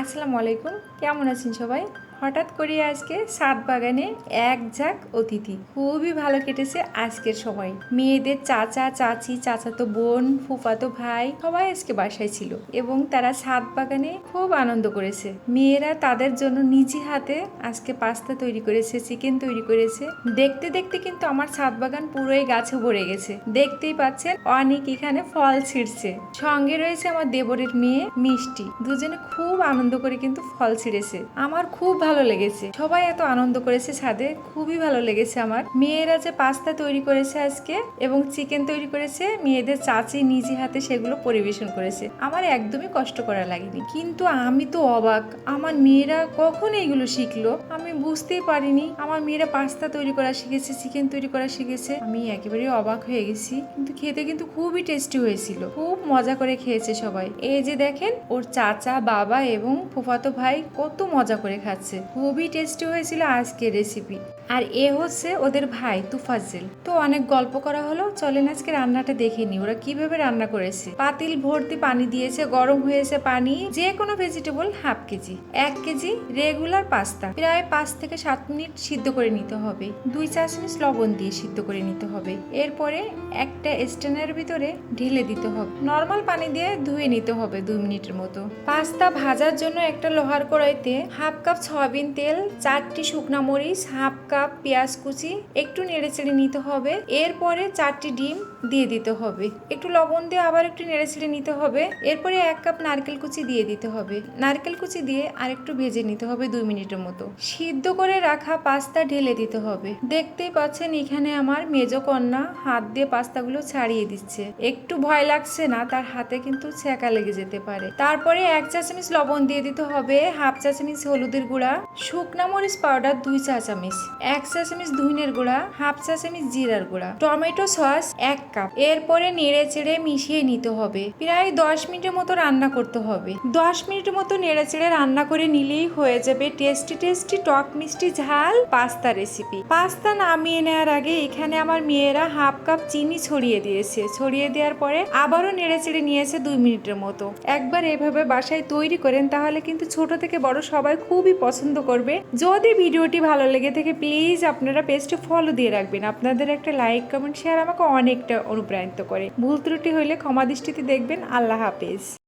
আসসালামু আলাইকুম, কেমন আছেন সবাই? হঠাৎ করে আজকে ছাদ বাগানে এক ঝাঁক অতিথি। খুবই ভালো কেটেছে আজকের সময়। মেয়েদের চাচা চাচি, চাচাতো বোন, ফুফাতো ভাই সবাই আজকে বাসায় ছিল এবং তারা ছাদ বাগানে খুব আনন্দ করেছে। মেয়েরা তাদের জন্য নিজে হাতে আজকে পাস্তা তৈরি করেছে, চিকেন তৈরি করেছে। দেখতে দেখতে কিন্তু আমার ছাদ বাগান পুরোই গাছে ভরে গেছে। দেখতেই পাচ্ছেন অনেক এখানে ফল ছিঁড়ছে। সঙ্গে রয়েছে আমার দেবরের মেয়ে মিষ্টি। দুজনে খুব আনন্দ করে কিন্তু ফল ছিঁড়েছে। আমার খুব ভালো লেগেছে, সবাই এত আনন্দ করেছে ছাদে, খুবই ভালো লেগেছে আমার। মেয়েরা যে পাস্তা তৈরি করেছে আজকে এবং চিকেন তৈরি করেছে, মেয়েদের চাচি নিজে হাতে সেগুলো পরিবেশন করেছে। আমার একদমই কষ্ট করা লাগেনি, কিন্তু আমি তো অবাক, আমার মেয়েরা কখন এইগুলো শিখলো আমি বুঝতেই পারিনি। আমার মেয়েরা পাস্তা তৈরি করা শিখেছে, চিকেন তৈরি করা শিখেছে, আমি একেবারে অবাক হয়ে গেছি। কিন্তু খেতে কিন্তু খুবই টেস্টি হয়েছিল, খুব মজা করে খেয়েছে সবাই। এই যে দেখেন ওর চাচা, বাবা এবং ফুফাতো ভাই কত মজা করে খাচ্ছে। খুবই টেস্টি হয়েছিল আজকের রেসিপি। আর এ হচ্ছে ওদের ভাই তুফাজ্জেল। তো অনেক গল্প করা হলো, চলেন আজকে রান্নাটা দেখে নি ওরা কিভাবে রান্না করেছে। পাতিল ভর্তি পানি দিয়েছে, গরম হয়েছে পানি। যে কোনো vegetable half KG, 1 KG regular pasta প্রায় 5 থেকে 7 মিনিট সিদ্ধ করে নিতে হবে। 2 চা চামচ লবণ দিয়ে সিদ্ধ করে নিতে হবে। এরপরে একটা স্ট্যান্ডের ভিতরে ঢেলে দিতে হবে। নর্মাল পানি দিয়ে ধুয়ে নিতে হবে 2 মিনিটের মতো। পাস্তা ভাজার জন্য একটা লোহার কড়াইতে হাফ কাপ সয়াবিন তেল, 4টি শুকনা মরিচ, হাফ কাপ পেঁয়াজ কুচি একটু নেড়েচেড়ে নিতে হবে। এরপরে 4টি ডিম দিয়ে দিতে হবে। একটু লবণ দিয়ে আবার একটু নেড়েচেড়ে নিতে হবে। এরপরে 1 কাপ নারকেল কুচি দিয়ে দিতে হবে। নারকেল কুচি দিয়ে আরেকটু ভেজে নিতে হবে 2 মিনিটের মতো। সিদ্ধ করে রাখা পাস্তা ঢেলে দিতে হবে। দেখতেই পাচ্ছেন এখানে আমার মেজো কন্যা হাত দিয়ে পাস্তাগুলো ছাড়িয়ে দিচ্ছে। একটু ভয় লাগছে না? তার হাতে কিন্তু ছ্যাঁকা লেগে যেতে পারে। তারপরে 1 চা চামচ লবণ দিয়ে দিতে হবে, হাফ চা চামচ হলুদের গুঁড়া, শুকনা মরিচ পাউডার 2 চা চামচ, 1 চা চামচ ধনিয়ার গুঁড়া, হাফ চা চামচ জিরার গুঁড়া, টমেটো সস 1 কাপ। এরপরে নেড়ে চেড়ে মিশিয়ে নিতে হবে। প্রায় 10 মিনিটের মতো রান্না করতে হবে। 10 মিনিটের মতো নেড়ে চেড়ে রান্না করে নিলেই হয়ে যাবে টেস্টি টেস্টি টক মিষ্টি ঝাল পাস্তা রেসিপি। পাস্তা নামিয়ে নেওয়ার আগে এখানে আমার মেয়েরা হাফ কাপ চিনি ছড়িয়ে দিয়েছে। ছড়িয়ে দেওয়ার পরে আবারও নেড়ে চেড়ে নিয়েছে 2 মিনিটের মতো। একবার এভাবে বাসায় তৈরি করেন, তাহলে কিন্তু ছোট থেকে বড় সবাই খুবই পছন্দ করবে। যদি ভিডিওটি ভালো লেগে থাকে প্লিজ আপনারা পেজটি ফলো দিয়ে রাখবেন। আপনাদের একটা লাইক, কমেন্ট, শেয়ার আমাকে অনেকটা অনুপ্রাণিত করে। ভুল ত্রুটি হইলে ক্ষমা দৃষ্টিতে দেখবেন। আল্লাহ হাফেজ।